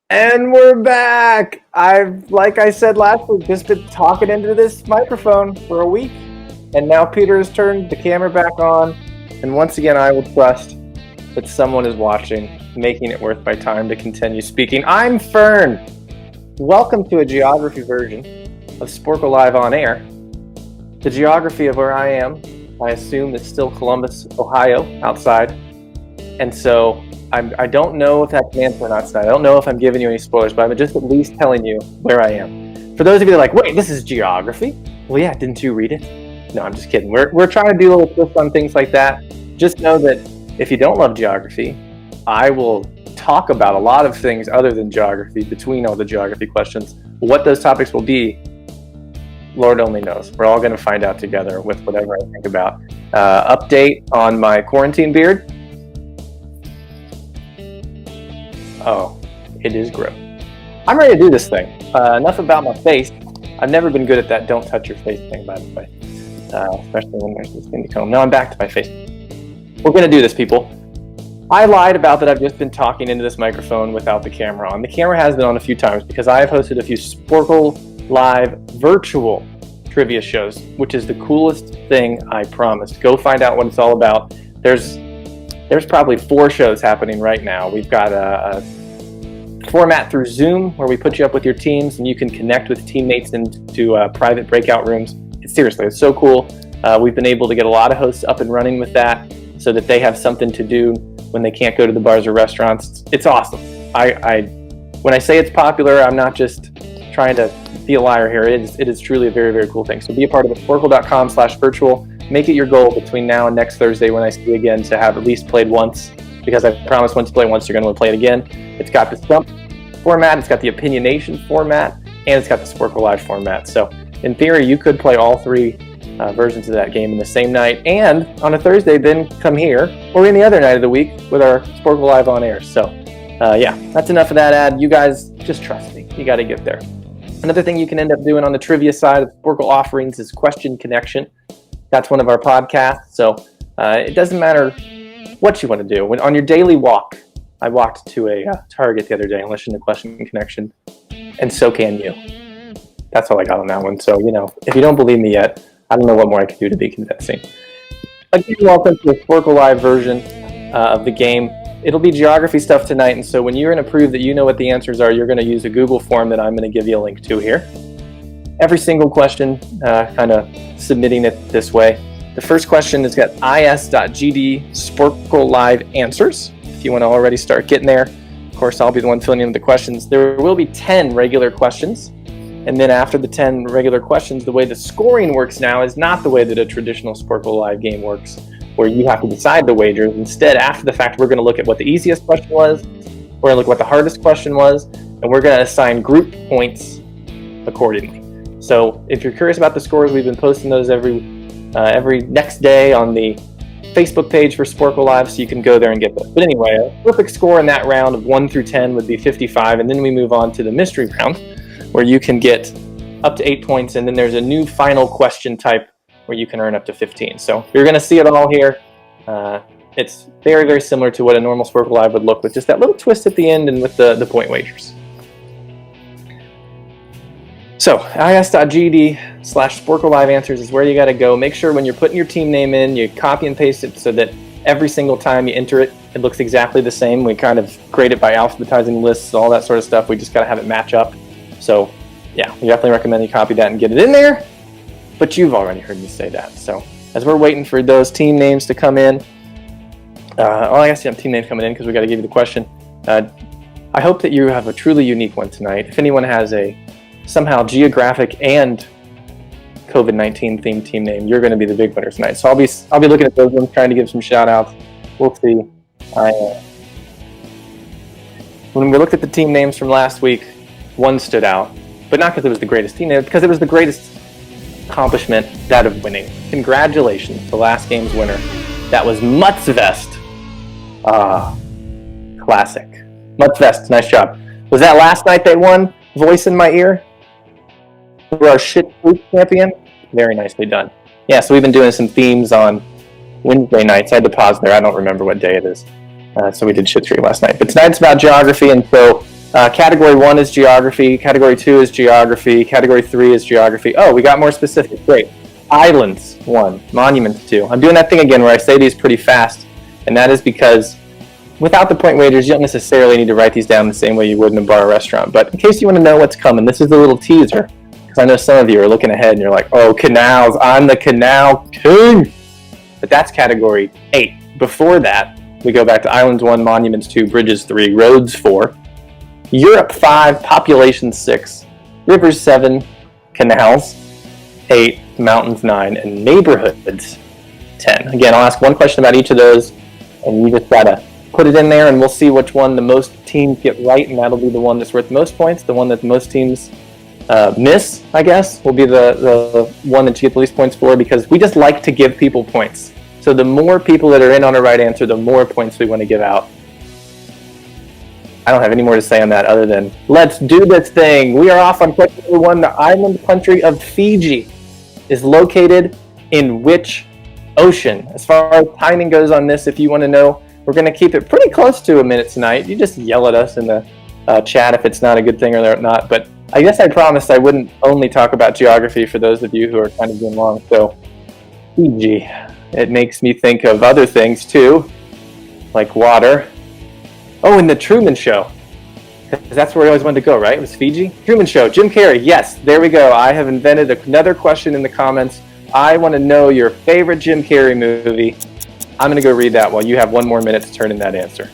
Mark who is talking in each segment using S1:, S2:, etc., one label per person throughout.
S1: And we're back. Like I said last week, just been talking into this microphone for a week, and now Peter has turned the camera back on, and once again, I will trust that someone is watching, making it worth my time to continue speaking. I'm Fern. Welcome to a geography version of Sporcle Live on Air. The geography of where I am, I assume, is still Columbus, Ohio, outside, and so I don't know if that's an answer or not tonight. I don't know if I'm giving you any spoilers, but I'm just at least telling you where I am. For those of you that are like, wait, this is geography? Well, yeah, didn't you read it? No, I'm just kidding. We're trying to do little twists on things like that. Just know that if you don't love geography, I will talk about a lot of things other than geography between all the geography questions. What those topics will be, Lord only knows. We're all going to find out together with whatever I think about. Update on my quarantine beard. Oh, it is gross. I'm ready to do this thing. Enough about my face. I've never been good at that don't touch your face thing, by the way. Especially when there's this thing to comb. Now I'm back to my face. We're going to do this, people. I lied about that I've just been talking into this microphone without the camera on. The camera has been on a few times because I have hosted a few Sporcle Live virtual trivia shows, which is the coolest thing, I promise. Go find out what it's all about. There's probably 4 shows happening right now. We've got a format through Zoom where we put you up with your teams and you can connect with teammates into private breakout rooms. Seriously, it's so cool. We've been able to get a lot of hosts up and running with that so that they have something to do when they can't go to the bars or restaurants. It's awesome. When I say it's popular, I'm not just trying to be a liar here. It is truly a very, very cool thing. So be a part of it. Sporcle.com/virtual. Make it your goal between now and next Thursday when I see you again to have at least played once, because I promise once you play once, you're going to want to play it again. It's got the Stump format, it's got the Opinionation format, and it's got the Sporcle Live format. So in theory, you could play all 3 versions of that game in the same night, and on a Thursday, then come here, or any other night of the week with our Sporcle Live on air. So yeah, that's enough of that ad. You guys, just trust me. You got to get there. Another thing you can end up doing on the trivia side of Sporcle offerings is Question Connection. That's one of our podcasts, so it doesn't matter what you want to do. When on your daily walk, I walked to a Target the other day and listened to Question Connection, and so can you. That's all I got on that one. So, if you don't believe me yet, I don't know what more I can do to be convincing. Again, welcome to the Sporcle Live version of the game. It'll be geography stuff tonight, and so when you're going to prove that you know what the answers are, you're going to use a Google form that I'm going to give you a link to here. Every single question, kind of submitting it this way. The first question has got is.gd Sporcle Live answers. If you want to already start getting there, of course, I'll be the one filling in the questions. There will be 10 regular questions. And then after the 10 regular questions, the way the scoring works now is not the way that a traditional Sporcle Live game works, where you have to decide the wagers. Instead, after the fact, we're going to look at what the easiest question was, we're going to look at what the hardest question was, and we're going to assign group points accordingly. So if you're curious about the scores, we've been posting those every next day on the Facebook page for Sporcle Live, so you can go there and get those. But anyway, a perfect score in that round of 1 through 10 would be 55, and then we move on to the mystery round, where you can get up to 8 points, and then there's a new final question type where you can earn up to 15. So you're going to see it all here. It's very, very similar to what a normal Sporcle Live would look, with just that little twist at the end and with the point wagers. So is.gd/Sporcle Live answers is where you got to go. Make sure when you're putting your team name in, you copy and paste it so that every single time you enter it, it looks exactly the same. We kind of grade it by alphabetizing lists, all that sort of stuff. We just got to have it match up. So yeah, we definitely recommend you copy that and get it in there. But you've already heard me say that. So as we're waiting for those team names to come in, I guess you have team names coming in because we got to give you the question. I hope that you have a truly unique one tonight. If anyone has a somehow geographic and COVID-19 themed team name, you're going to be the big winner tonight. So I'll be looking at those ones, trying to give some shout outs. We'll see. When we looked at the team names from last week, one stood out, but not because it was the greatest team name, because it was the greatest accomplishment, that of winning. Congratulations to last game's winner. That was Mutzvest. Classic. Mutzvest, nice job. Was that last night they won? Voice in my ear? For our shit freak champion? Very nicely done. Yeah, so we've been doing some themes on Wednesday nights. I had to pause there. I don't remember what day it is. So we did shit streak last night. But tonight's about geography, and so category 1 is geography, category 2 is geography, category 3 is geography. Oh, we got more specific. Great. Islands 1, monuments 2. I'm doing that thing again where I say these pretty fast, and that is because without the point wagers, you don't necessarily need to write these down the same way you would in a bar or restaurant. But in case you want to know what's coming, this is a little teaser. Because I know some of you are looking ahead and you're like, oh, canals, I'm the canal king. But that's category 8. Before that, we go back to Islands 1, Monuments 2, Bridges 3, Roads 4, Europe 5, Population 6, Rivers 7, Canals 8, Mountains 9, and Neighborhoods 10. Again, I'll ask one question about each of those, and you just gotta put it in there, and we'll see which one the most teams get right, and that'll be the one that's worth most points. The one that the most teams miss, I guess, will be the one that you get the least points for, because we just like to give people points. So the more people that are in on a right answer, the more points we want to give out. I don't have any more to say on that other than, let's do this thing. We are off on question number 1. The island country of Fiji is located in which ocean? As far as timing goes on this, if you want to know, we're going to keep it pretty close to a minute tonight. You just yell at us in the chat if it's not a good thing or not. But I guess I promised I wouldn't only talk about geography for those of you who are kind of doing long. So, Fiji. It makes me think of other things too, like water. Oh, and the Truman Show. Because that's where I always wanted to go, right? It was Fiji? Truman Show. Jim Carrey. Yes, there we go. I have invented another question in the comments. I want to know your favorite Jim Carrey movie. I'm going to go read that while you have one more minute to turn in that answer.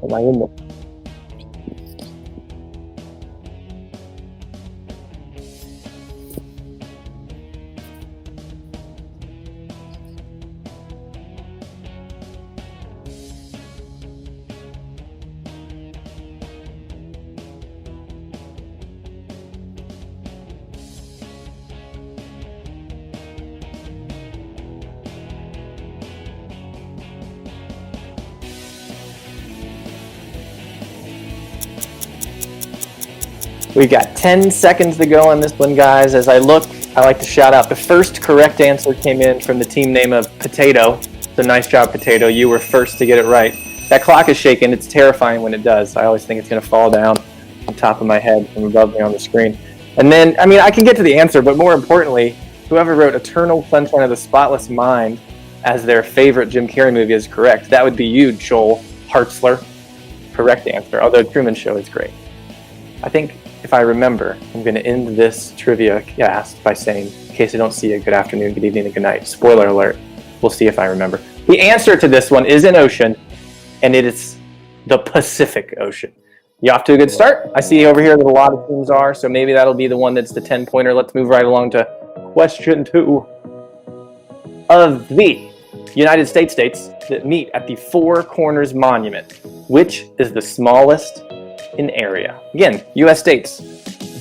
S1: Am I in the... We've got 10 seconds to go on this one, guys. As I look, I like to shout out the first correct answer came in from the team name of Potato. So nice job, Potato. You were first to get it right. That clock is shaking. It's terrifying when it does. I always think it's going to fall down on top of my head from above me on the screen. And then, I mean, I can get to the answer, but more importantly, whoever wrote Eternal Sunshine of the Spotless Mind as their favorite Jim Carrey movie is correct. That would be you, Joel Hartzler. Correct answer, although Truman Show is great. I think, if I remember, I'm going to end this trivia cast by saying, in case I don't see you, good afternoon, good evening, and good night. Spoiler alert. We'll see if I remember. The answer to this one is an ocean, and it is the Pacific Ocean. You off to a good start? I see over here that a lot of teams are, so maybe that'll be the one that's the 10-pointer. Let's move right along to question 2. Of the United States that meet at the Four Corners Monument, which is the smallest in area? Again, U.S. states.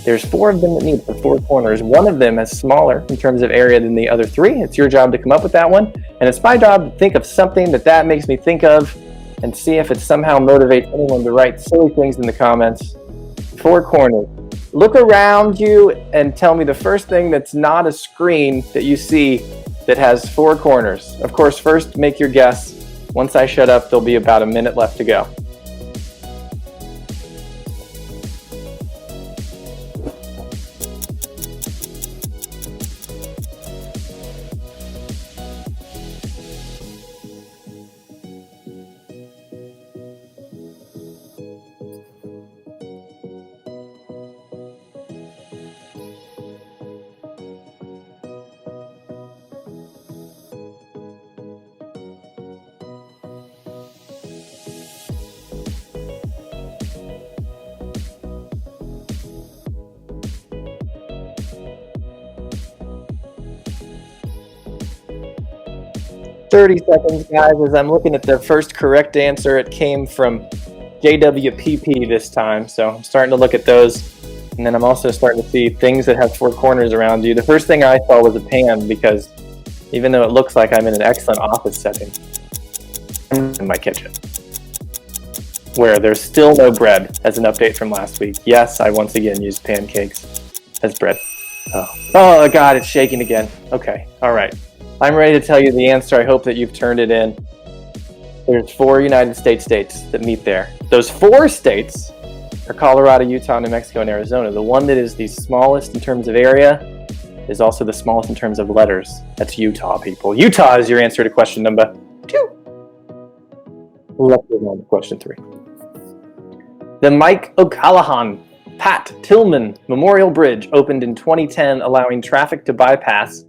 S1: There's 4 of them that meet at the Four Corners. One of them is smaller in terms of area than the other 3. It's your job to come up with that one, and it's my job to think of something that makes me think of and see if it somehow motivates anyone to write silly things in the comments. Four Corners. Look around you and tell me the first thing that's not a screen that you see that has 4 corners. Of course, first make your guess. Once I shut up, there'll be about a minute left to go. "30 seconds, guys." As I'm looking at the first correct answer, it came from JWPP this time. So I'm starting to look at those. And then I'm also starting to see things that have 4 corners around you. The first thing I saw was a pan, because even though it looks like I'm in an excellent office setting, I'm in my kitchen, where there's still no bread, as an update from last week. Yes, I once again used pancakes as bread. Oh God, it's shaking again. Okay, all right. I'm ready to tell you the answer. I hope that you've turned it in. There's 4 United States that meet there. Those 4 states are Colorado, Utah, New Mexico, and Arizona. The one that is the smallest in terms of area is also the smallest in terms of letters. That's Utah, people. Utah is your answer to question number 2. Let's move on to question 3. The Mike O'Callahan Pat Tillman Memorial Bridge opened in 2010, allowing traffic to bypass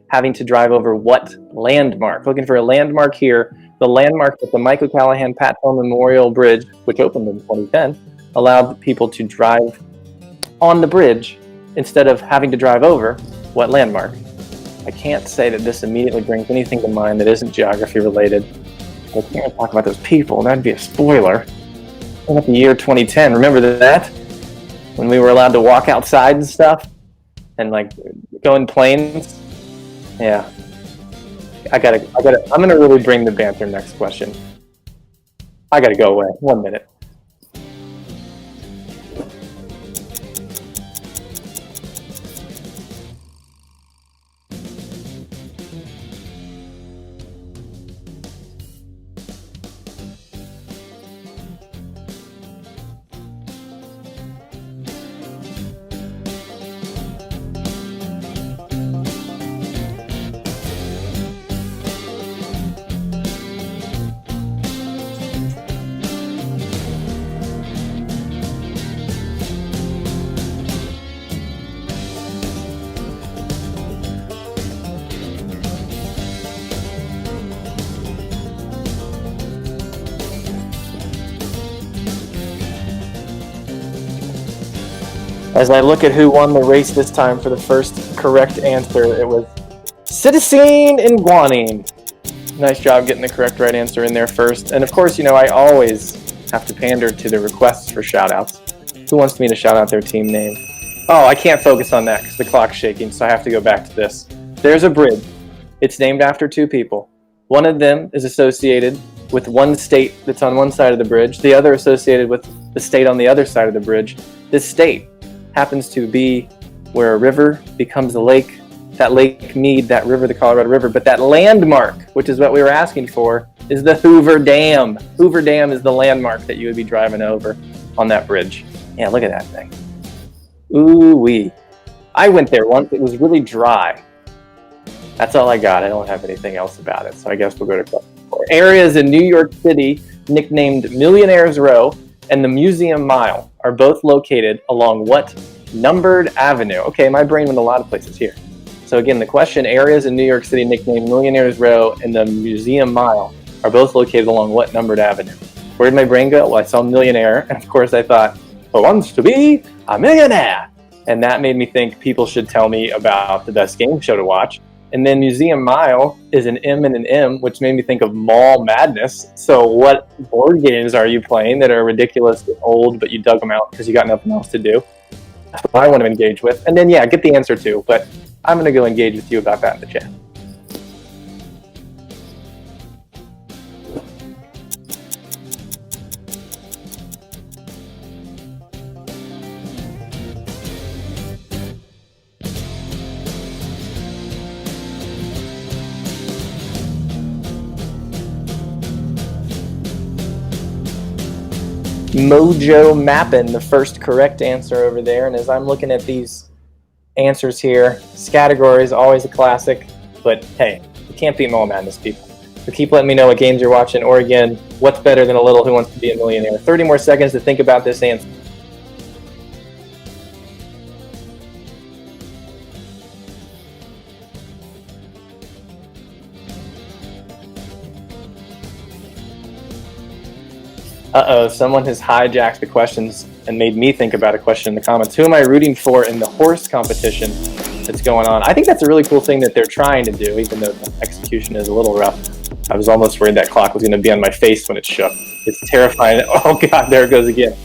S1: having to drive over what landmark? Looking for a landmark here. The landmark at the Mike O'Callahan Pat Tillman Memorial Bridge, which opened in 2010, allowed people to drive on the bridge instead of having to drive over what landmark? I can't say that this immediately brings anything to mind that isn't geography related. I can't talk about those people. That'd be a spoiler. What about the year 2010? Remember that? When we were allowed to walk outside and stuff? And like go in planes? Yeah. I'm gonna really bring the banter next question. I gotta go away. 1 minute. As I look at who won the race this time for the first correct answer, it was Citizen in Guanin. Nice job getting the correct right answer in there first. And of course, you know, I always have to pander to the requests for shout-outs. Who wants me to shout out their team name? Oh, I can't focus on that because the clock's shaking, so I have to go back to this. There's a bridge. It's named after 2 people. One of them is associated with one state that's on one side of the bridge, the other associated with the state on the other side of the bridge. This state happens to be where a river becomes a lake that Lake Mead, that river, the Colorado River, but that landmark, which is what we were asking for, is the Hoover Dam. Hoover Dam is the landmark that you would be driving over on that bridge. Yeah, look at that thing. Ooh-wee. I went there once. It was really dry. That's all I got. I don't have anything else about it, so I guess we'll go to question 4. Areas in New York City nicknamed Millionaire's Row and the Museum Mile are both located along what numbered avenue? Okay, my brain went a lot of places here. So again, the question, areas in New York City nicknamed Millionaire's Row and the Museum Mile are both located along what numbered avenue? Where did my brain go? Well, I saw millionaire, and of course I thought, who wants to be a millionaire? And that made me think people should tell me about the best game show to watch. And then Museum Mile is an M and an M, which made me think of Mall Madness. So what board games are you playing that are ridiculous and old, but you dug them out because you got nothing else to do? That's what I want to engage with. And then, yeah, get the answer too. But I'm going to go engage with you about that in the chat. Mojo Mappin', the first correct answer over there. And as I'm looking at these answers here, categories always a classic, but hey, you can't beat Mall Madness, people. So keep letting me know what games you're watching, or again, what's better than a little Who Wants to Be a Millionaire? 30 more seconds to think about this answer. Uh-oh, someone has hijacked the questions and made me think about a question in the comments. Who am I rooting for in the horse competition that's going on? I think that's a really cool thing that they're trying to do, even though the execution is a little rough. I was almost worried that clock was going to be on my face when it shook. It's terrifying. Oh, God, there it goes again.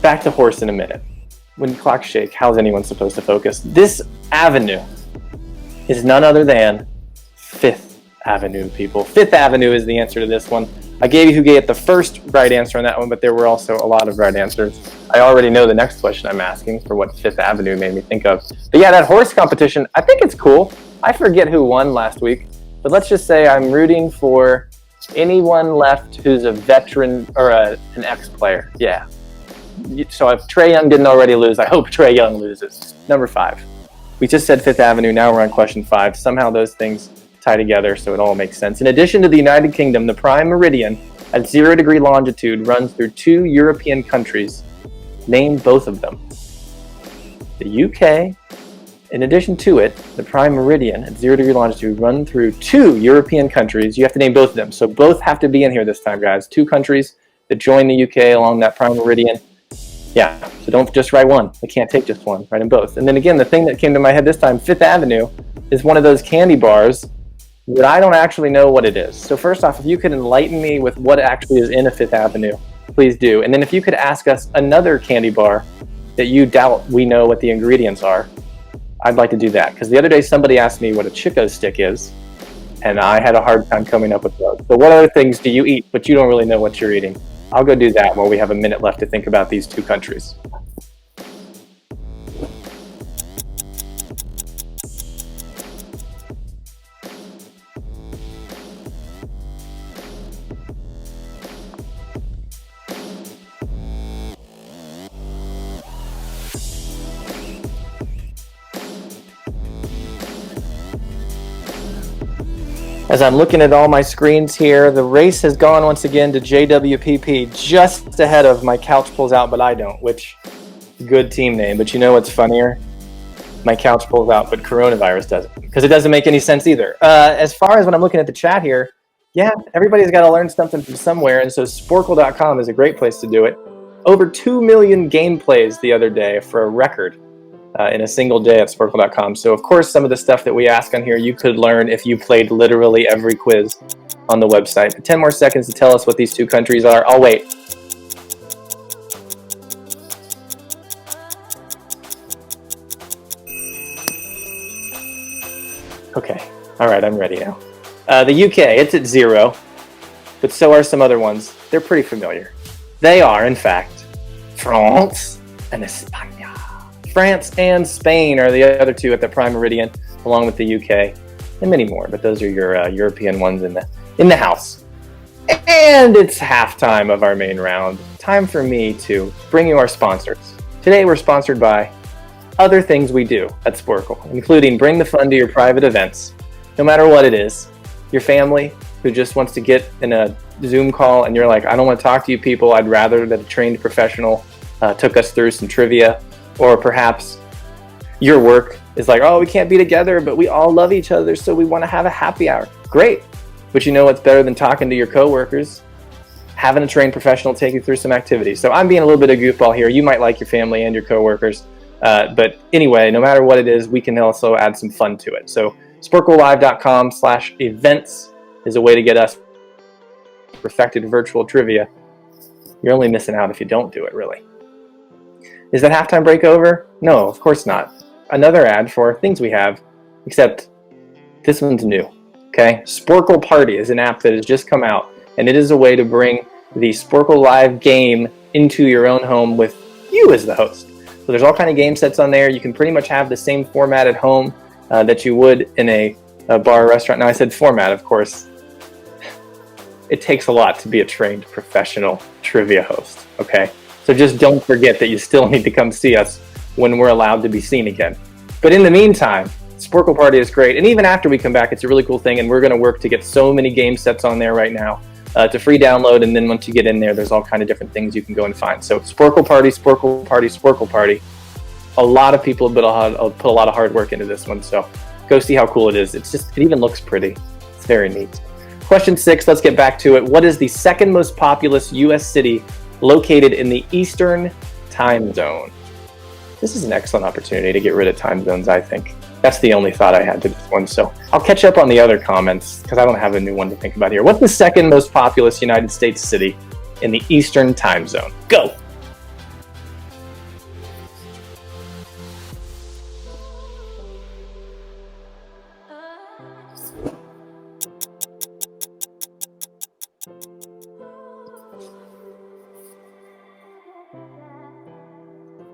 S1: Back to horse in a minute. When clocks shake, how's anyone supposed to focus? This avenue is none other than Fifth Avenue, people. Fifth Avenue is the answer to this one. I gave you who gave the first right answer on that one, but there were also a lot of right answers. I already know the next question I'm asking for what Fifth Avenue made me think of. But yeah, that horse competition, I think it's cool. I forget who won last week, but let's just say I'm rooting for anyone left who's a veteran or an ex-player. Yeah. So if Trae Young didn't already lose, I hope Trae Young loses. Number 5. We just said Fifth Avenue, now we're on question 5. Somehow those things tie together so it all makes sense. In addition to the United Kingdom, the prime meridian at 0-degree longitude runs through 2 European countries. Name both of them. The UK, in addition to it, the prime meridian at 0-degree longitude run through 2 European countries. You have to name both of them. So both have to be in here this time, guys. 2 countries that join the UK along that prime meridian. Yeah, so don't just write one. I can't take just one. Write them both. And then again, the thing that came to my head this time, Fifth Avenue, is one of those candy bars that I don't actually know what it is. So first off, if you could enlighten me with what actually is in a Fifth Avenue, please do. And then if you could ask us another candy bar that you doubt we know what the ingredients are, I'd like to do that. Because the other day somebody asked me what a Chico stick is, and I had a hard time coming up with those. So what other things do you eat, but you don't really know what you're eating? I'll go do that while we have a minute left to think about these 2 countries. As I'm looking at all my screens here, the race has gone once again to JWPP, just ahead of My Couch Pulls Out, but I don't, which, good team name. But you know what's funnier? My Couch Pulls Out, but coronavirus doesn't, because it doesn't make any sense either. As far as when I'm looking at the chat here, yeah, everybody's got to learn something from somewhere, and so Sporcle.com is a great place to do it. Over 2 million game plays the other day for a record. In a single day at Sporcle.com. So of course, some of the stuff that we ask on here, you could learn if you played literally every quiz on the website. 10 more seconds to tell us what these 2 countries are. I'll wait. Okay. All right, I'm ready now. The UK, it's at 0, but so are some other ones. They're pretty familiar. They are, in fact, France and España. France and Spain are the other two at the prime meridian, along with the UK and many more. But those are your European ones in the house. And it's halftime of our main round. Time for me to bring you our sponsors. Today we're sponsored by other things we do at Sporcle, including bring the fun to your private events, no matter what it is. Your family who just wants to get in a Zoom call and you're like, I don't want to talk to you people, I'd rather that a trained professional took us through some trivia. Or perhaps your work is like, oh, we can't be together, but we all love each other, so we want to have a happy hour. Great. But you know what's better than talking to your coworkers? Having a trained professional take you through some activities. So I'm being a little bit of a goofball here. You might like your family and your coworkers. But anyway, no matter what it is, we can also add some fun to it. So sporklelive.com/events is a way to get us perfected virtual trivia. You're only missing out if you don't do it, really. Is that halftime break over? No, of course not. Another ad for things we have, except this one's new. Okay, Sporcle Party is an app that has just come out, and it is a way to bring the Sporcle Live game into your own home with you as the host. So there's all kind of game sets on there. You can pretty much have the same format at home that you would in a bar or restaurant. Now I said format, of course. It takes a lot to be a trained professional trivia host, okay? So just don't forget that you still need to come see us when we're allowed to be seen again. But in the meantime, Sporcle Party is great. And even after we come back, it's a really cool thing. And we're going to work to get so many game sets on there right now to free download. And then once you get in there, there's all kind of different things you can go and find. So Sporcle Party, Sporcle Party, Sporcle Party. A lot of people have put a lot of hard work into this one. So go see how cool it is. It even looks pretty. It's very neat. Question 6, let's get back to it. What is the second most populous U.S. city located in the Eastern time zone? This is an excellent opportunity to get rid of time zones, I think. That's the only thought I had to this one. So I'll catch up on the other comments because I don't have a new one to think about here. What's the second most populous United States city in the Eastern time zone? Go!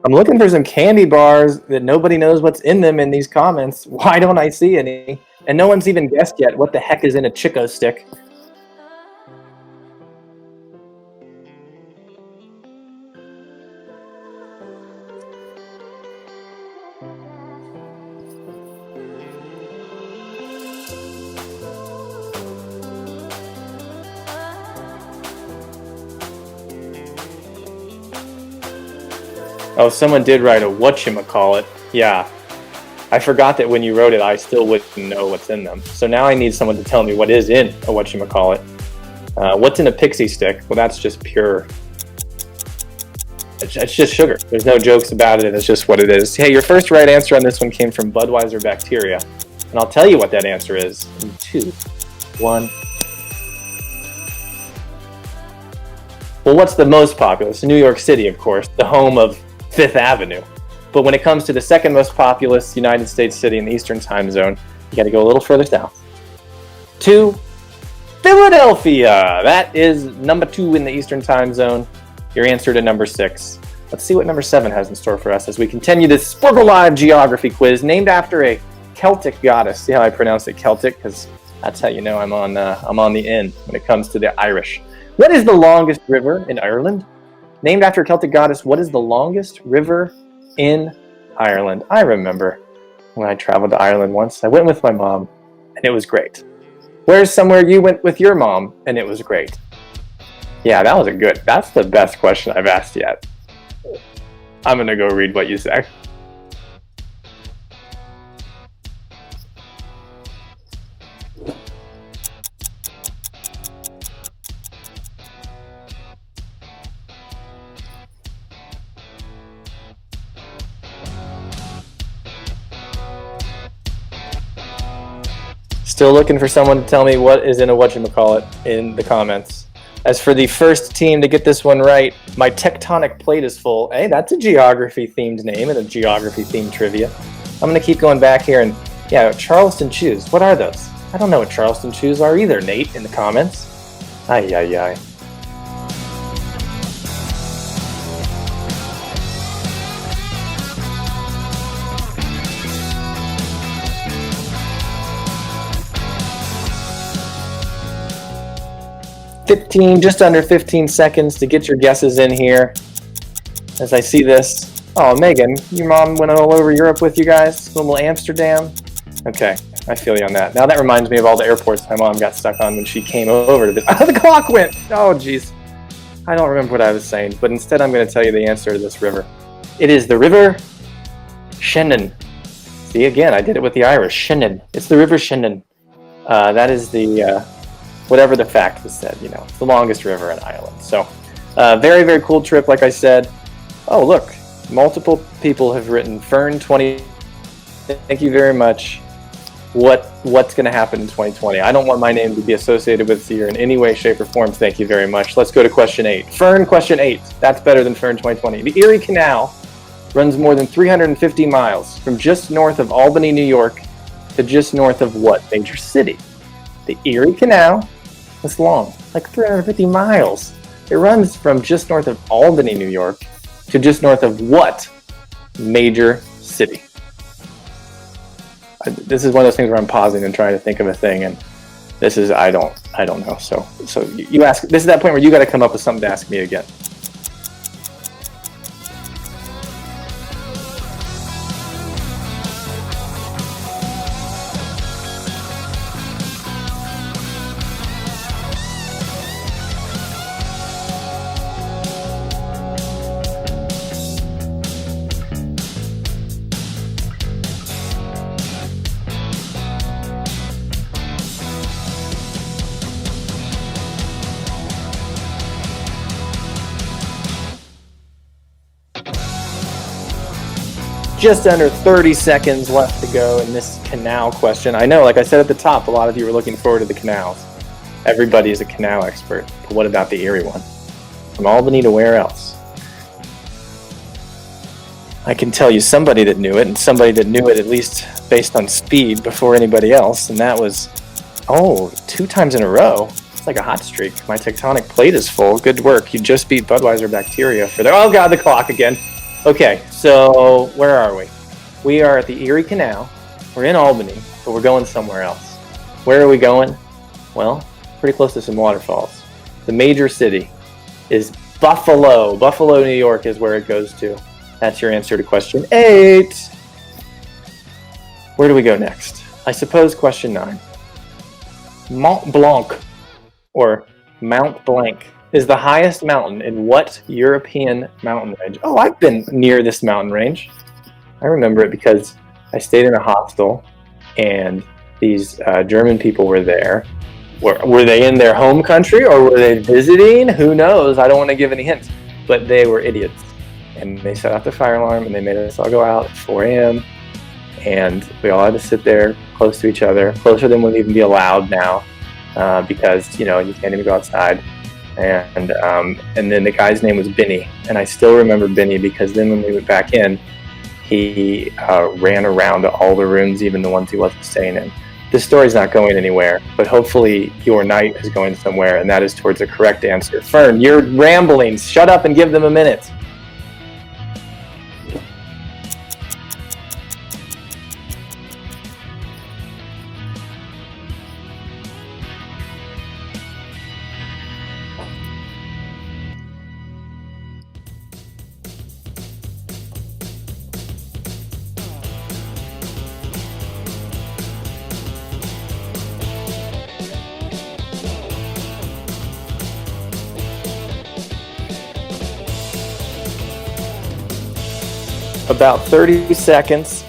S1: I'm looking for some candy bars that nobody knows what's in them in these comments. Why don't I see any? And no one's even guessed yet what the heck is in a Chico stick. Oh, someone did write a whatchamacallit. Yeah. I forgot that when you wrote it, I still wouldn't know what's in them. So now I need someone to tell me what is in a whatchamacallit. What's in a pixie stick? Well, that's just pure... It's just sugar. There's no jokes about it. It's just what it is. Hey, your first right answer on this one came from Budweiser bacteria. And I'll tell you what that answer is in 2, 1... Well, what's the most populous? New York City, of course, the home of Fifth Avenue. But when it comes to the second most populous United States city in the Eastern time zone, you got to go a little further south. 2, Philadelphia. That is number 2 in the Eastern time zone. Your answer to number 6. Let's see what number 7 has in store for us as we continue this Sporcle Live geography quiz named after a Celtic goddess. See how I pronounce it Celtic? Because that's how you know I'm on the in when it comes to the Irish. What is the longest river in Ireland? Named after a Celtic goddess, what is the longest river in Ireland? I remember when I traveled to Ireland once. I went with my mom, and it was great. Where's somewhere you went with your mom, and it was great? Yeah, that's the best question I've asked yet. I'm going to go read what you say. Still looking for someone to tell me what is in a whatchamacallit in the comments. As for the first team to get this one right, my tectonic plate is full. Hey, that's a geography-themed name and a geography-themed trivia. I'm going to keep going back here and, yeah, Charleston chews. What are those? I don't know what Charleston chews are either, Nate, in the comments. Ay, ay, ay. just under 15 seconds to get your guesses in here. As I see this. Oh, Megan, your mom went all over Europe with you guys? Little Amsterdam? Okay, I feel you on that. Now that reminds me of all the airports my mom got stuck on when she came over to this. Oh, the clock went! Oh, jeez. I don't remember what I was saying, but instead I'm going to tell you the answer to this river. It is the River Shannon. See, again, I did it with the Irish. Shannon. It's the River Shannon. That is the, whatever the fact was said, you know, it's the longest river in Ireland. So, very, very cool trip, like I said. Oh, look, multiple people have written Fern 20. Thank you very much. What's going to happen in 2020? I don't want my name to be associated with this year in any way, shape, or form. Thank you very much. Let's go to question 8. Fern, question 8. That's better than Fern 2020. The Erie Canal runs more than 350 miles from just north of Albany, New York, to just north of what major city? The Erie Canal is long, like 350 miles. It runs from just north of Albany, New York, to just north of what major city? This is one of those things where I'm pausing and trying to think of a thing, and this is I don't know. So you ask. This is that point where you got to come up with something to ask me again. Just under 30 seconds left to go in this canal question. I know, like I said at the top, a lot of you were looking forward to the canals. Everybody is a canal expert, but what about the Erie one? From Albany to where else? I can tell you somebody that knew it, and somebody that knew it at least based on speed before anybody else, and that was, 2 times in a row. It's like a hot streak. My tectonic plate is full. Good work. You just beat Budweiser Bacteria for the... Oh, God, the clock again. Okay, so where are we? We are at the Erie Canal. We're in Albany, but we're going somewhere else. Where are we going? Well, pretty close to some waterfalls. The major city is Buffalo. Buffalo, New York is where it goes to. That's your answer to question 8. Where do we go next? I suppose question 9. Mont Blanc, or Mount Blanc, is the highest mountain in what European mountain range? Oh, I've been near this mountain range. I remember it because I stayed in a hostel and these German people were there. Were they in their home country or were they visiting? Who knows? I don't want to give any hints. But they were idiots. And they set off the fire alarm and they made us all go out at 4 a.m. And we all had to sit there close to each other, closer than would even be allowed now because, you can't even go outside. And then the guy's name was Benny, and I still remember Benny because then when we went back in, he ran around to all the rooms, even the ones he wasn't staying in. This story's not going anywhere, but hopefully your night is going somewhere, and that is towards the correct answer. Fern, you're rambling. Shut up and give them a minute. About 30 seconds.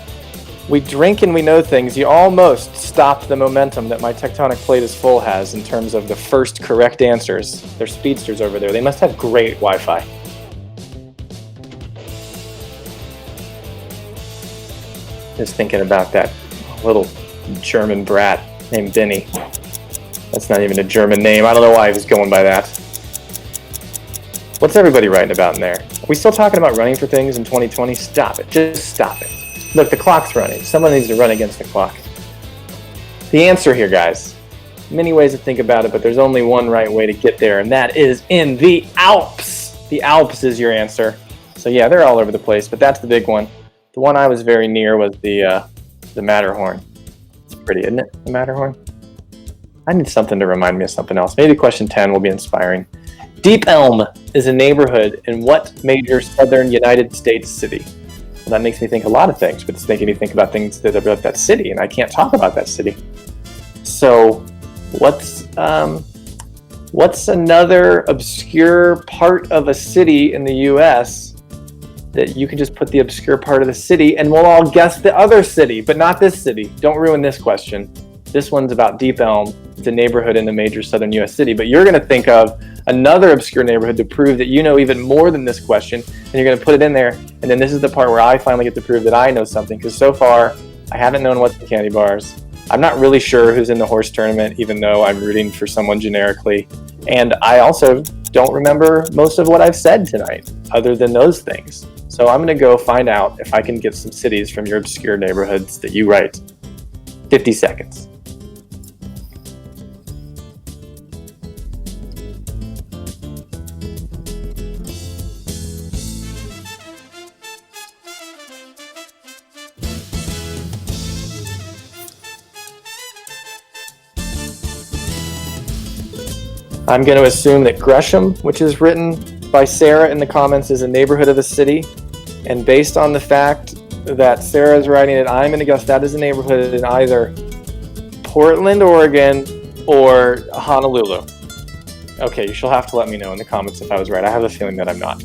S1: We drink and we know things. You almost stopped the momentum that my tectonic plate is full has in terms of the first correct answers. They're speedsters over there. They must have great Wi-Fi. Just thinking about that little German brat named Benny. That's not even a German name. I don't know why he was going by that. What's everybody writing about in there? Are we still talking about running for things in 2020? Stop it. Just stop it. Look, the clock's running. Someone needs to run against the clock. The answer here, guys. Many ways to think about it, but there's only one right way to get there, and that is in the Alps. The Alps is your answer. So yeah, they're all over the place, but that's the big one. The one I was very near was the Matterhorn. It's pretty, isn't it? The Matterhorn? I need something to remind me of something else. Maybe question 10 will be inspiring. Deep Elm is a neighborhood in what major southern United States city? Well, that makes me think a lot of things, but it's making me think about things that are about that city, and I can't talk about that city. So what's another obscure part of a city in the U.S. that you can just put the obscure part of the city and we'll all guess the other city, but not this city. Don't ruin this question. This one's about Deep Elm. It's a neighborhood in a major southern U.S. city, but you're going to think of another obscure neighborhood to prove that you know even more than this question, and you're going to put it in there, and then this is the part where I finally get to prove that I know something, because so far I haven't known what's in candy bars. I'm not really sure who's in the horse tournament, even though I'm rooting for someone generically, and I also don't remember most of what I've said tonight, other than those things. So I'm going to go find out if I can get some cities from your obscure neighborhoods that you write. 50 seconds. I'm going to assume that Gresham, which is written by Sarah in the comments, is a neighborhood of a city. And based on the fact that Sarah is writing it, I'm going to guess that is a neighborhood in either Portland, Oregon, or Honolulu. Okay, you shall have to let me know in the comments if I was right. I have a feeling that I'm not.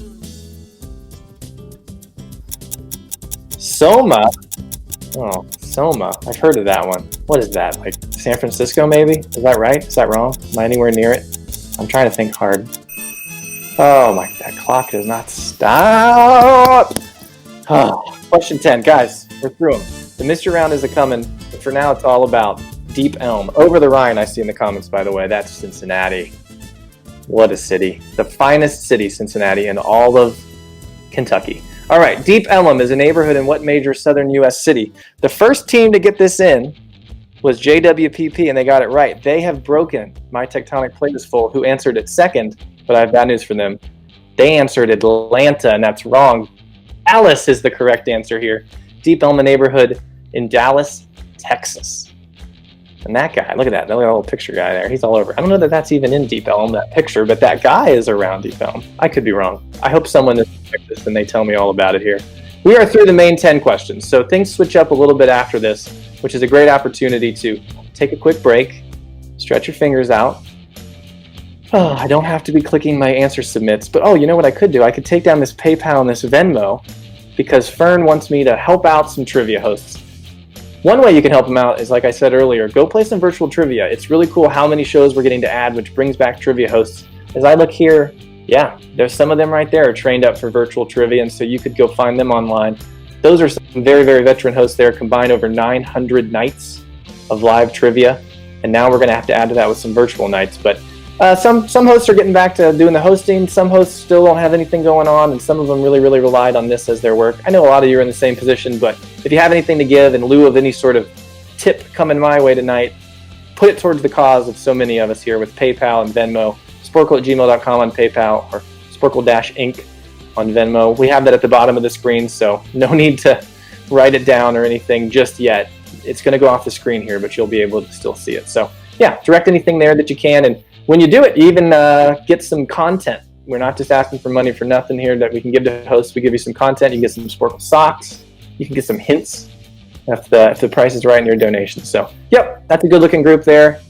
S1: Soma. Oh, Soma. I've heard of that one. What is that? Like San Francisco, maybe? Is that right? Is that wrong? Am I anywhere near it? I'm trying to think hard. Oh my, that clock does not stop. Oh, question 10. Guys, we're through them. The mystery round is a-coming, but for now it's all about Deep Elm. Over the Rhine, I see in the comments, by the way, that's Cincinnati. What a city. The finest city, Cincinnati, in all of Kentucky. All right, Deep Elm is a neighborhood in what major southern U.S. city? The first team to get this in was JWPP, and they got it right. They have broken My Tectonic Plate is Full, who answered it second, but I have bad news for them. They answered Atlanta, and that's wrong. Dallas is the correct answer here. Deep Elm, a neighborhood in Dallas, Texas. And that guy, look at that little picture guy there. He's all over. I don't know that that's even in Deep Elm, that picture, but that guy is around Deep Elm. I could be wrong. I hope someone has checked this and they tell me all about it here. We are through the main 10 questions, so things switch up a little bit after this, which is a great opportunity to take a quick break, stretch your fingers out. Oh, I don't have to be clicking my answer submits, but oh, you know what I could do? I could take down this PayPal and this Venmo, because Fern wants me to help out some trivia hosts. One way you can help them out is, like I said earlier, go play some virtual trivia. It's really cool how many shows we're getting to add, which brings back trivia hosts. As I look here, yeah, there's some of them right there trained up for virtual trivia, and so you could go find them online. Those are some very, very veteran hosts there, combined over 900 nights of live trivia, and now we're going to have to add to that with some virtual nights. But some hosts are getting back to doing the hosting. Some hosts still don't have anything going on, and some of them really, really relied on this as their work. I know a lot of you are in the same position, but if you have anything to give in lieu of any sort of tip coming my way tonight, put it towards the cause of so many of us here with PayPal and Venmo. Sporcle@gmail.com on PayPal, or Sporcle-Inc. on Venmo. We have that at the bottom of the screen, so no need to write it down or anything just yet. It's going to go off the screen here, but you'll be able to still see it. So yeah, direct anything there that you can, and when you do it, you even get some content. We're not just asking for money for nothing here that we can give to hosts. We give you some content. You can get some Sporcle socks. You can get some hints if the price is right in your donation. So yep, that's a good looking group there,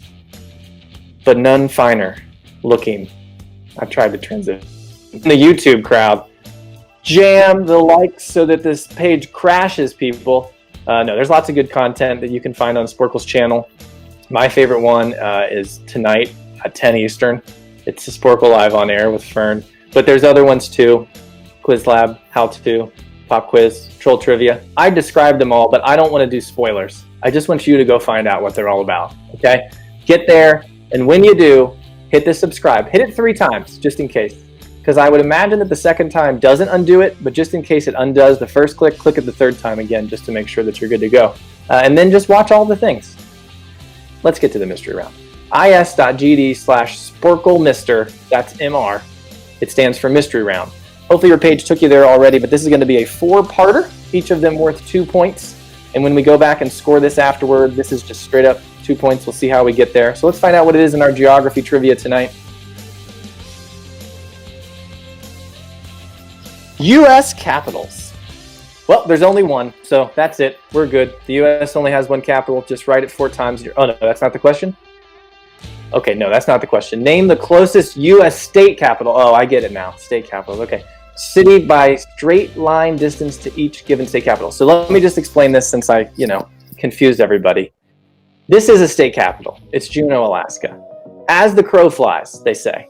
S1: but none finer looking. I've tried to transition. The YouTube crowd, jam the likes so that this page crashes, people. No, there's lots of good content that you can find on Sporcle's channel. My favorite one is tonight at 10 Eastern. It's a Sporcle Live on Air with Fern. But there's other ones too. Quiz Lab, How To, Pop Quiz, Troll Trivia. I described them all, but I don't want to do spoilers. I just want you to go find out what they're all about, okay? Get there, and when you do, hit the subscribe. Hit it 3 times, just in case. Because I would imagine that the second time doesn't undo it, but just in case it undoes the first click, click it the third time again, just to make sure that you're good to go. And then just watch all the things. Let's get to the mystery round. is.gd/SporcleMister, that's MR. It stands for mystery round. Hopefully your page took you there already, but this is going to be a 4-parter, each of them worth 2 points. And when we go back and score this afterward, this is just straight up 2 points. We'll see how we get there. So let's find out what it is in our geography trivia tonight. U.S. capitals. Well, there's only one, so that's it. We're good. The U.S. only has one capital. Just write it 4 times. Oh, no, that's not the question? Okay, no, that's not the question. Name the closest U.S. state capital. Oh, I get it now. State capitals. Okay. City by straight line distance to each given state capital. So let me just explain this since I, confused everybody. This is a state capital. It's Juneau, Alaska. As the crow flies, they say,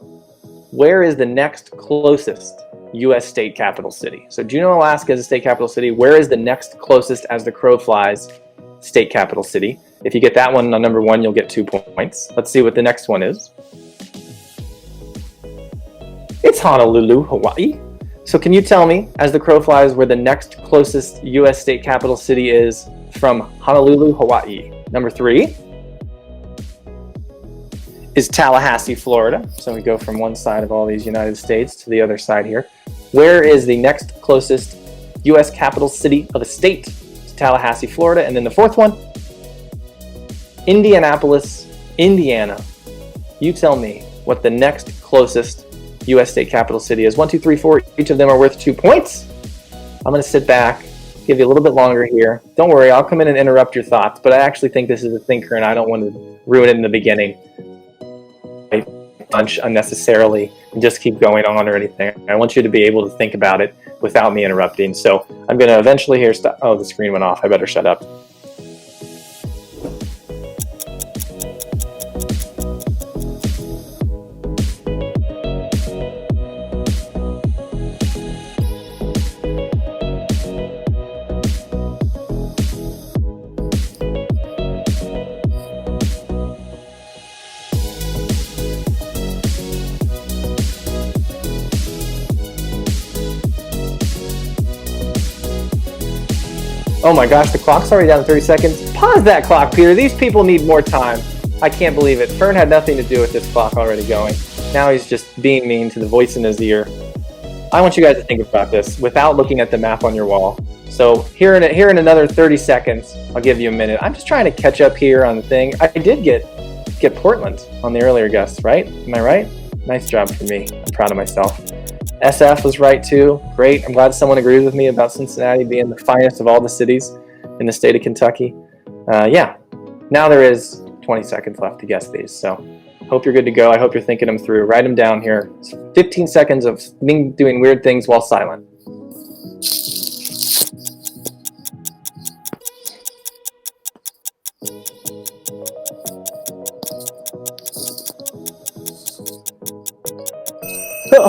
S1: where is the next closest U.S. state capital city? So Juneau, Alaska is a state capital city. Where is the next closest as the crow flies state capital city? If you get that one on number 1, you'll get 2 points. Let's see what the next one is. It's Honolulu, Hawaii. So can you tell me, as the crow flies, where the next closest U.S. state capital city is from Honolulu, Hawaii? Number 3 is Tallahassee, Florida. So we go from one side of all these United States to the other side here. Where is the next closest U.S. capital city of a state? It's Tallahassee, Florida. And then the 4th one, Indianapolis, Indiana. You tell me what the next closest U.S. state capital city is. 1, 2, 3, 4. Each of them are worth 2 points. I'm going to sit back, give you a little bit longer here. Don't worry, I'll come in and interrupt your thoughts, but I actually think this is a thinker and I don't want to ruin it in the beginning. I punch unnecessarily and just keep going on or anything. I want you to be able to think about it without me interrupting. So I'm going to eventually here stop. Oh, the screen went off. I better shut up. Oh my gosh, the clock's already down to 30 seconds. Pause that clock, Peter. These people need more time. I can't believe it. Fern had nothing to do with this clock already going. Now he's just being mean to the voice in his ear. I want you guys to think about this without looking at the map on your wall. So here in another 30 seconds, I'll give you a minute. I'm just trying to catch up here on the thing. I did get Portland on the earlier guess, right? Am I right? Nice job for me. I'm proud of myself. SF was right too. Great. I'm glad someone agrees with me about Cincinnati being the finest of all the cities in the state of Kentucky. Yeah. Now there is 20 seconds left to guess these. So hope you're good to go. I hope you're thinking them through. Write them down here. It's 15 seconds of me doing weird things while silent.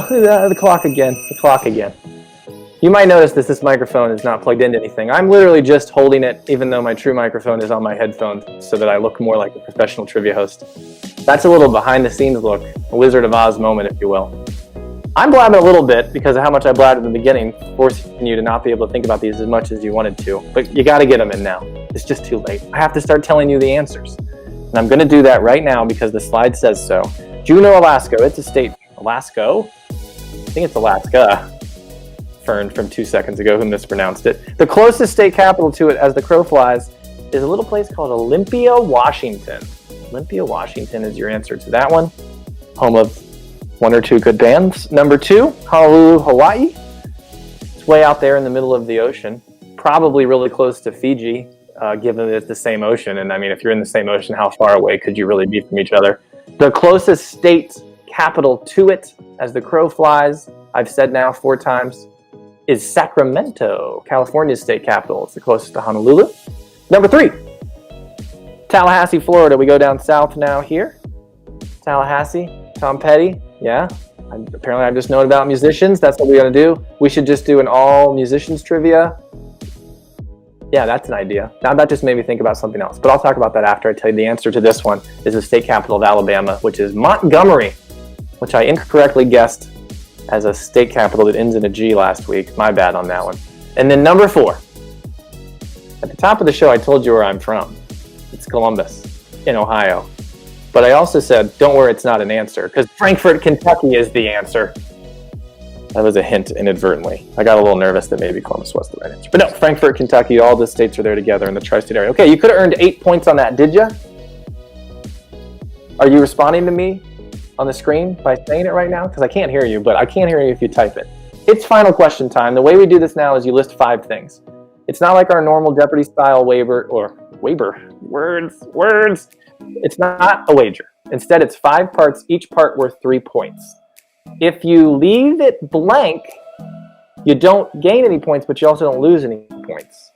S1: The clock again. You might notice that this microphone is not plugged into anything. I'm literally just holding it, even though my true microphone is on my headphones, so that I look more like a professional trivia host. That's a little behind the scenes look, a Wizard of Oz moment, if you will. I'm blabbing a little bit because of how much I blabbed in the beginning, forcing you to not be able to think about these as much as you wanted to. But you got to get them in now. It's just too late. I have to start telling you the answers. And I'm going to do that right now because the slide says so. Juneau, Alaska. It's a state. Alaska? I think it's Alaska. Fern from 2 seconds ago who mispronounced it. The closest state capital to it as the crow flies is a little place called Olympia, Washington. Olympia, Washington is your answer to that one. Home of 1 or 2 good bands. Number 2, Honolulu, Hawaii. It's way out there in the middle of the ocean. Probably really close to Fiji, given that it's the same ocean. And I mean, if you're in the same ocean, how far away could you really be from each other? The closest state capital to it as the crow flies, I've said now 4 times, is Sacramento, California's state capital. It's the closest to Honolulu. Number 3, Tallahassee, Florida. We go down south now here. Tallahassee, Tom Petty, yeah. Apparently I've just known about musicians. That's what we're going to do. We should just do an all musicians trivia. Yeah, that's an idea. Now that just made me think about something else, but I'll talk about that after I tell you the answer to this one is the state capital of Alabama, which is Montgomery, which I incorrectly guessed as a state capital that ends in a G last week. My bad on that one. And then number 4. At the top of the show, I told you where I'm from. It's Columbus in Ohio. But I also said, don't worry, it's not an answer, because Frankfort, Kentucky is the answer. That was a hint inadvertently. I got a little nervous that maybe Columbus was the right answer. But no, Frankfort, Kentucky, all the states are there together in the tri-state area. Okay, you could have earned 8 points on that, did you? Are you responding to me on the screen by saying it right now? Because I can't hear you, but I can't hear you if you type it. It's final question time. The way we do this now is you list 5 things. It's not like our normal Jeopardy style words. It's not a wager. Instead, it's 5 parts, each part worth 3 points. If you leave it blank, you don't gain any points, but you also don't lose any points.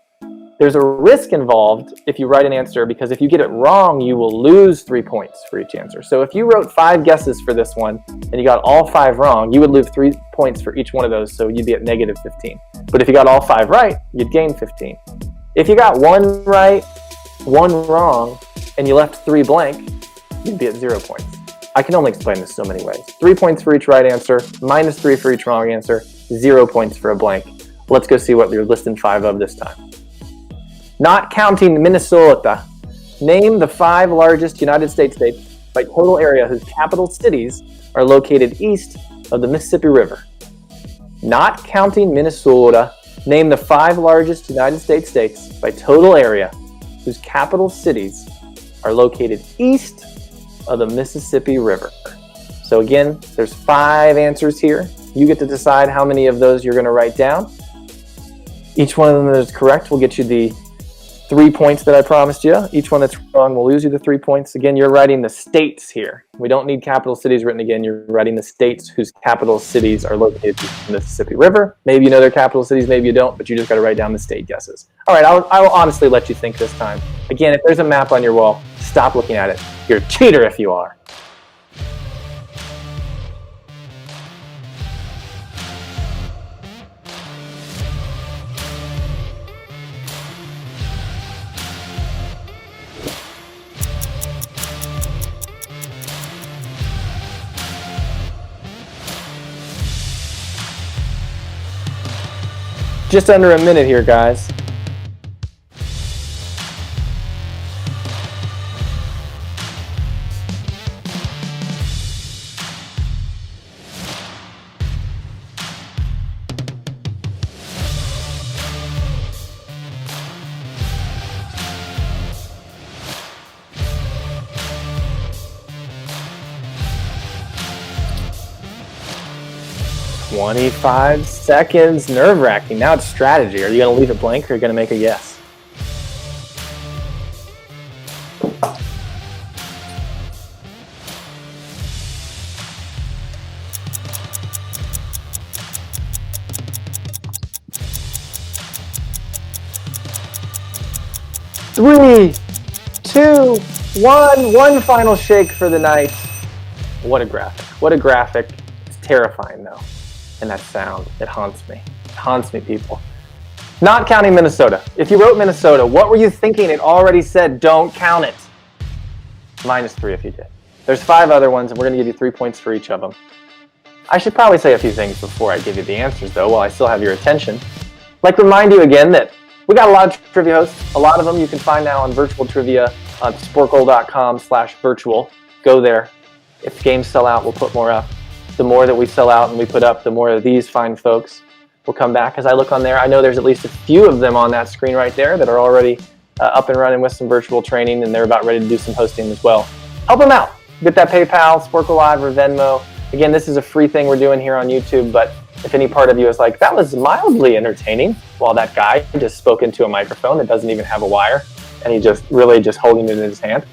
S1: There's a risk involved if you write an answer, because if you get it wrong, you will lose 3 points for each answer. So if you wrote 5 guesses for this one and you got all 5 wrong, you would lose 3 points for each one of those, so you'd be at negative 15. But if you got all 5 right, you'd gain 15. If you got 1 right, 1 wrong, and you left 3 blank, you'd be at 0 points. I can only explain this so many ways. 3 points for each right answer, minus 3 for each wrong answer, 0 points for a blank. Let's go see what you're listing 5 of this time. Not counting Minnesota, name the 5 largest United States states by total area whose capital cities are located east of the Mississippi River. Not counting Minnesota, name the 5 largest United States states by total area whose capital cities are located east of the Mississippi River. So again, there's 5 answers here. You get to decide how many of those you're going to write down. Each one of them that is correct will get you the 3 points that I promised you. Each one that's wrong will lose you the 3 points. Again, you're writing the states here. We don't need capital cities written again. You're writing the states whose capital cities are located in the Mississippi River. Maybe you know their capital cities, maybe you don't, but you just got to write down the state guesses. All right, I will honestly let you think this time. Again, if there's a map on your wall, stop looking at it. You're a cheater if you are. Just under a minute here, guys. "25 seconds, nerve-wracking. Now it's strategy. Are you going to leave it blank or are you going to make a yes?" Three, two, one. One final shake for the night. What a graphic. What a graphic. It's terrifying, though. And that sound, it haunts me. It haunts me, people. Not counting Minnesota. If you wrote Minnesota, what were you thinking? It already said don't count it. Minus 3 if you did. There's 5 other ones, and we're going to give you 3 points for each of them. I should probably say a few things before I give you the answers, though, while I still have your attention. I'd like to remind you again that we got a lot of trivia hosts. A lot of them you can find now on virtual trivia on sporcle.com/virtual. Go there. If games sell out, we'll put more up. The more that we sell out and we put up, the more of these fine folks will come back. As I look on there, I know there's at least a few of them on that screen right there that are already up and running with some virtual training, and they're about ready to do some hosting as well. Help them out. Get that PayPal, Sporcle Live, or Venmo. Again, this is a free thing we're doing here on YouTube, but if any part of you is like, that was mildly entertaining, while that guy just spoke into a microphone that doesn't even have a wire, and he just really just holding it in his hand.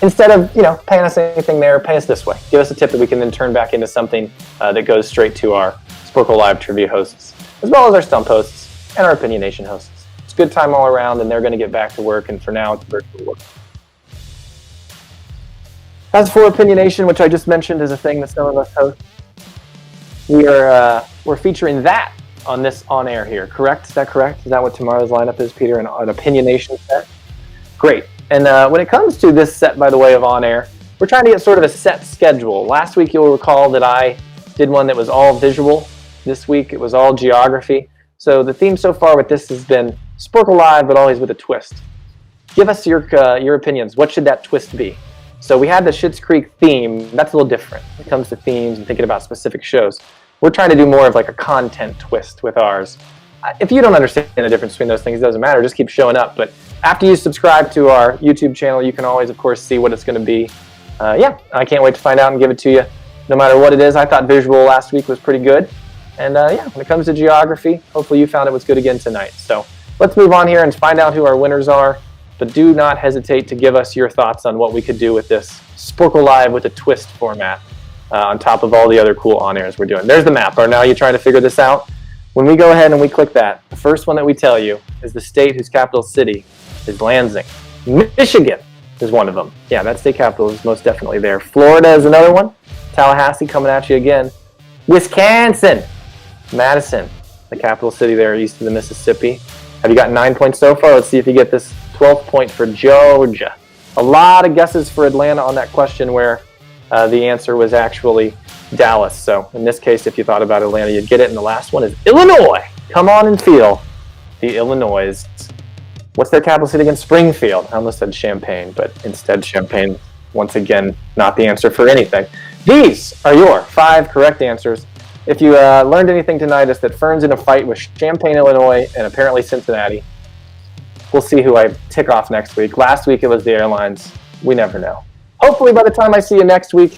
S1: Instead of, paying us anything there, pay us this way. Give us a tip that we can then turn back into something that goes straight to our Sporcle Live trivia hosts, as well as our Stump hosts and our Opinionation hosts. It's a good time all around, and they're going to get back to work, and for now, it's virtual work. As for Opinionation, which I just mentioned is a thing that some of us host, we're featuring that on this on-air here, correct? Is that correct? Is that what tomorrow's lineup is, Peter, an Opinionation set? Great. And when it comes to this set, by the way, of on-air, we're trying to get sort of a set schedule. Last week, you'll recall that I did one that was all visual. This week, it was all geography. So the theme so far with this has been Sporcle Live, but always with a twist. Give us your opinions. What should that twist be? So we had the Schitt's Creek theme. That's a little different when it comes to themes and thinking about specific shows. We're trying to do more of like a content twist with ours. If you don't understand the difference between those things, it doesn't matter. Just keep showing up. But after you subscribe to our YouTube channel, you can always, of course, see what it's going to be. Yeah, I can't wait to find out and give it to you, no matter what it is. I thought visual last week was pretty good. And yeah, when it comes to geography, hopefully you found it was good again tonight. So let's move on here and find out who our winners are. But do not hesitate to give us your thoughts on what we could do with this Sporcle Live with a twist format on top of all the other cool on-airs we're doing. There's the map. Are now you trying to figure this out? When we go ahead and we click that, the first one that we tell you is the state whose capital city is Lansing. Michigan is one of them. Yeah, that state capital is most definitely there. Florida is another one. Tallahassee coming at you again. Wisconsin. Madison, the capital city there east of the Mississippi. Have you got 9 points so far? Let's see if you get this 12th point for Georgia. A lot of guesses for Atlanta on that question where the answer was actually Dallas. So in this case, if you thought about Atlanta, you'd get it. And the last one is Illinois. Come on and feel the Illinois. What's their capital city again? Springfield. I almost said Champaign, but instead Champaign, once again, not the answer for anything. These are your 5 correct answers. If you learned anything tonight, it's that Fern's in a fight with Champaign, Illinois, and apparently Cincinnati. We'll see who I tick off next week. Last week it was the airlines. We never know. Hopefully by the time I see you next week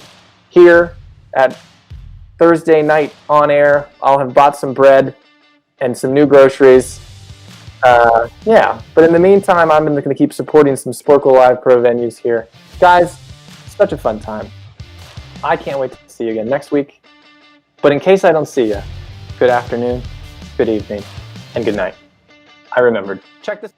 S1: here at Thursday night on air, I'll have bought some bread and some new groceries. Yeah, but in the meantime, I'm going to keep supporting some Sporcle Live Pro venues here. Guys, such a fun time. I can't wait to see you again next week. But in case I don't see you, good afternoon, good evening, and good night. I remembered. Check this.